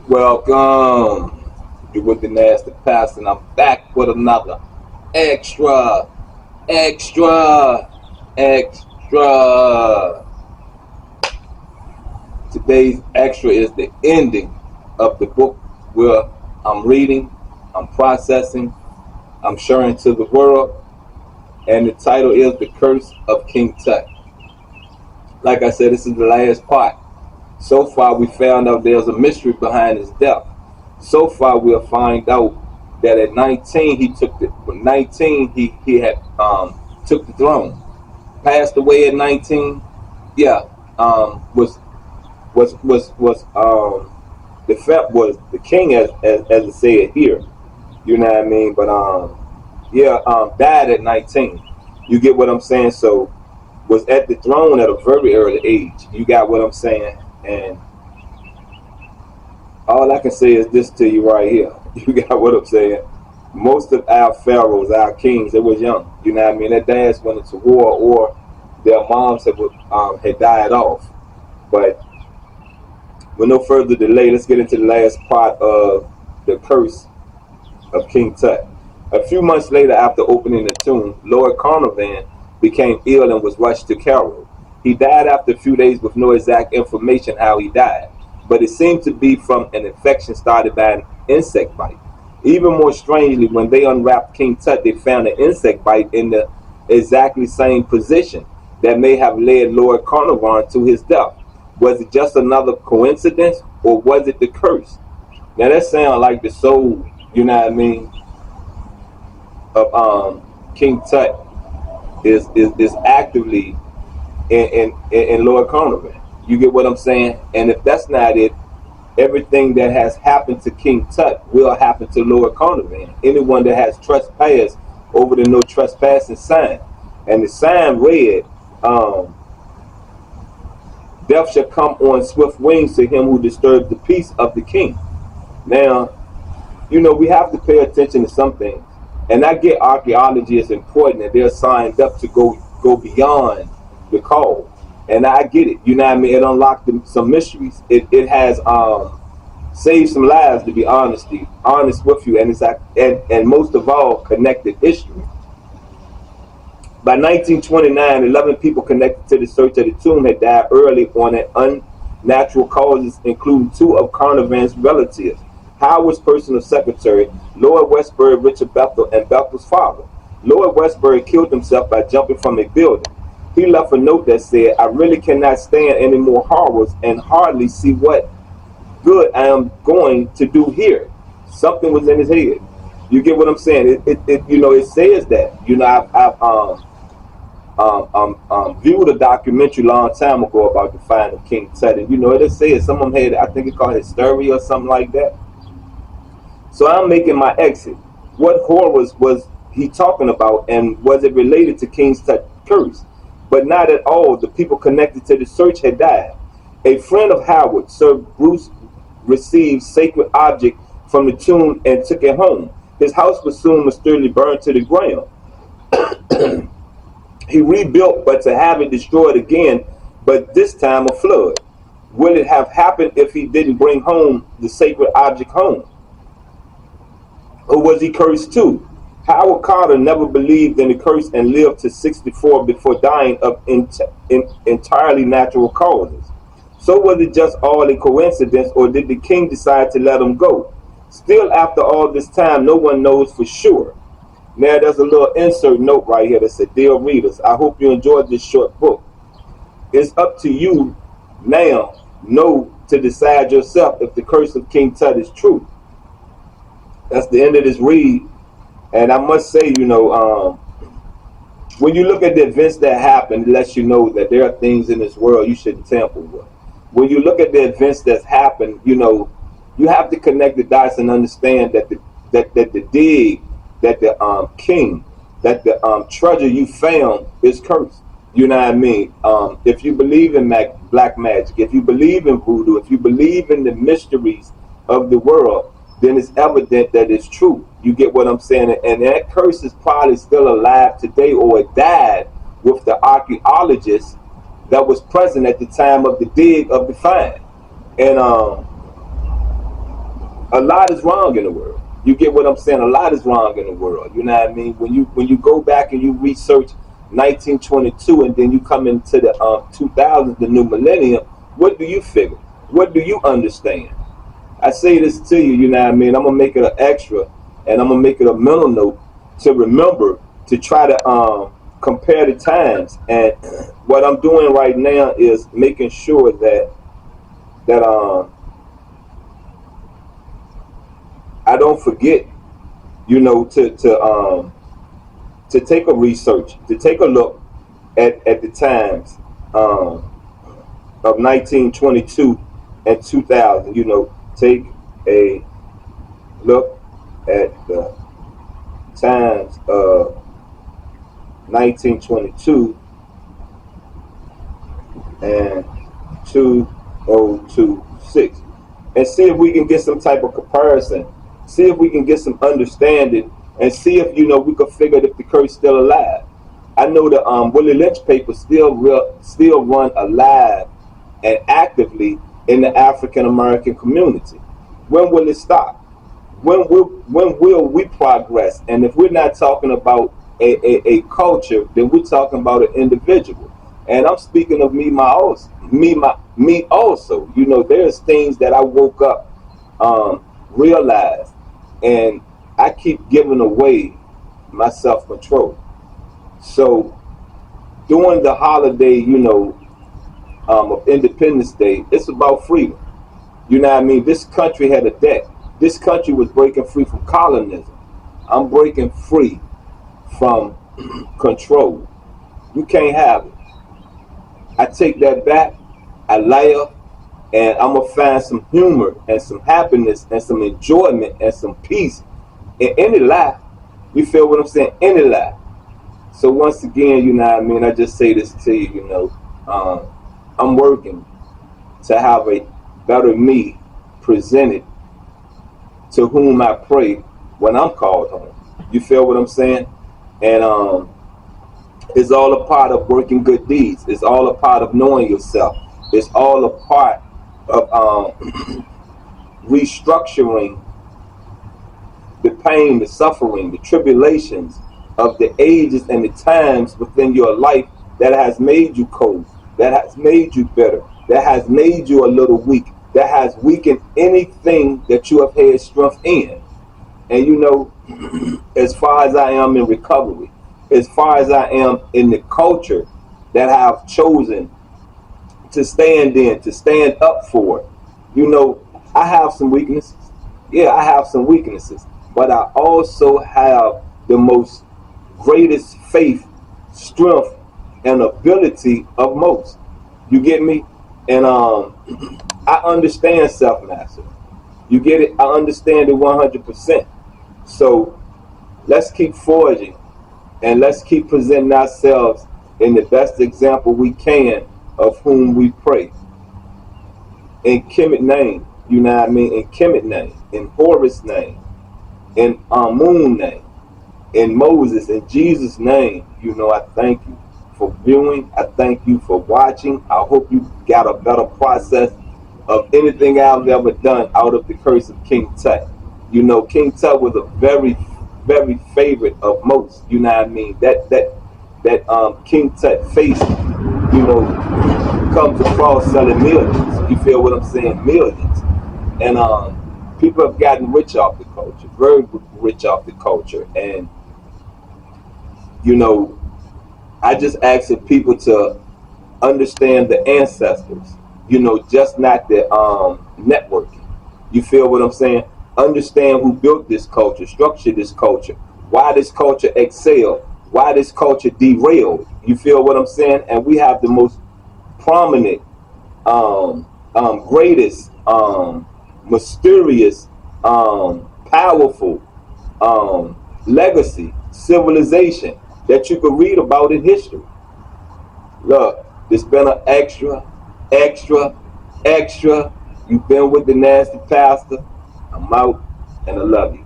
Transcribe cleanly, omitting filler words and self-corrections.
Welcome. You with the nasty past, and I'm back with another extra, extra, extra. Today's extra is the ending of the book where I'm reading, I'm processing, I'm sharing to the world, and the title is The Curse of King Tut. Like I said, this is the last part. So far, we found out there's a mystery behind his death. So far, we'll find out that at 19 he took the 19 he had took the throne. Passed away at 19. Yeah, was the fact was the king as it said here. You know what I mean? But died at 19. You get what I'm saying? So was at the throne at a very early age. You got what I'm saying? And all I can say is this to you right here. You got what I'm saying? Most of our pharaohs, our kings, they was young. You know what I mean? Their dads went into war or their moms had died off. But with no further delay, let's get into the last part of the curse of King Tut. A few months later, after opening the tomb, Lord Carnarvon became ill and was rushed to Cairo. He died after a few days with no exact information how he died, but it seemed to be from an infection started by an insect bite. Even more strangely, when they unwrapped King Tut, they found an insect bite in the exactly same position that may have led Lord Carnarvon to his death. Was it just another coincidence, or was it the curse? Now that sounds like the soul, you know what I mean, of King Tut is actively in Lord Carnarvon. You get what I'm saying? And if that's not it, everything that has happened to King Tut will happen to Lord Carnarvon. Anyone that has trespassed over the no trespassing sign, and the sign read, "Death shall come on swift wings to him who disturbs the peace of the king." Now, we have to pay attention to some things. And I get archaeology is important and they're signed up to go beyond the code. And I get it. You know what I mean? It unlocked some mysteries. It has saved some lives, to be honest with you, and and most of all connected history. By 1929, 11 people connected to the search of the tomb had died early on an unnatural causes, including two of Carnarvon's relatives. Howard's personal secretary, Lord Westbury, Richard Bethel, and Bethel's father. Lord Westbury killed himself by jumping from a building. He left a note that said, "I really cannot stand any more horrors and hardly see what good I am going to do here." Something was in his head. You get what I'm saying? It says that. I've viewed a documentary a long time ago about the find of King Tut, and it says some of them had, I think it called hysteria or something like that. So I'm making my exit. What horrors was he talking about, and was it related to King Tut's curse? But not at all. The people connected to the search had died. A friend of Howard, Sir Bruce, received sacred object from the tomb and took it home. His house was soon mysteriously burned to the ground. He rebuilt, but to have it destroyed again, but this time a flood. Would it have happened if he didn't bring home the sacred object home? Or was he cursed too? Howard Carter never believed in the curse and lived to 64 before dying of entirely natural causes. So was it just all a coincidence, or did the king decide to let him go? Still, after all this time, no one knows for sure. Now there's a little insert note right here that said, "Dear readers, I hope you enjoyed this short book. It's up to you now, to decide yourself if the curse of King Tut is true." That's the end of this read. And I must say, when you look at the events that happen, it lets you know that there are things in this world you shouldn't tamper with. When you look at the events that's happened, you have to connect the dots and understand that the dig, that the king, that the treasure you found is cursed. You know what I mean? If you believe in black magic, if you believe in voodoo, if you believe in the mysteries of the world, then it's evident that it's true. You get what I'm saying? And that curse is probably still alive today, or it died with the archaeologists that was present at the time of the dig of the find. And a lot is wrong in the world. You get what I'm saying? A lot is wrong in the world. You know what I mean? When you go back and you research 1922 and then you come into the 2000s, the new millennium, what do you figure? What do you understand? I say this to you, you know what I mean? I'm gonna make it an extra, and I'm gonna make it a mental note to remember to try to compare the times. And what I'm doing right now is making sure that I don't forget, you know, to take a research, to take a look at the times of 1922 and 2000. You know, take a look at the times of 1922 and 2026 and see if we can get some type of comparison, see if we can get some understanding, and see if, you know, we could figure if the curse still alive. I know the Willie Lynch paper still run alive and actively in the African American community. When will it stop? When will we progress? And if we're not talking about a culture, then we're talking about an individual. And I'm speaking of me also. You know, there's things that I woke up, realized, and I keep giving away my self-control. So during the holiday, you know, of Independence Day, it's about freedom. You know what I mean? This country had a debt. This country was breaking free from colonism. I'm breaking free from control. You can't have it. I take that back. I laugh, and I'm gonna find some humor and some happiness and some enjoyment and some peace in any lie. You feel what I'm saying? Any lie. So once again, you know what I mean, I just say this to you, you know, I'm working to have a better me presented to whom I pray when I'm called home. You feel what I'm saying? And it's all a part of working good deeds. It's all a part of knowing yourself. It's all a part of restructuring the pain, the suffering, the tribulations of the ages and the times within your life that has made you cold, that has made you bitter, that has made you a little weak, that has weakened anything that you have had strength in. And you know, as far as I am in recovery, as far as I am in the culture that I've chosen to stand in, to stand up for, you know, I have some weaknesses. Yeah, I have some weaknesses, but I also have the most greatest faith, strength, and ability of most. You get me? And I understand self-mastery. You get it? I understand it 100%. So let's keep forging, and let's keep presenting ourselves in the best example we can of whom we pray. In Kemet name, you know what I mean? In Kemet name, in Horus name, in Amun name, in Moses, in Jesus' name, you know, I thank you for viewing. I thank you for watching. I hope you got a better process of anything I've ever done out of the curse of King Tut. You know, King Tut was a very, very favorite of most. You know what I mean? That King Tut face, you know, comes across selling millions. You feel what I'm saying? Millions. And people have gotten rich off the culture, very rich off the culture. And you know, I just ask of people to understand the ancestors, you know, just not the networking. You feel what I'm saying? Understand who built this culture, structured this culture, why this culture excelled, why this culture derailed. You feel what I'm saying? And we have the most prominent, greatest, mysterious, powerful legacy, civilization that you could read about in history. Look, it's been an extra. You've been with the Nasty Pastor. I'm out, and I love you.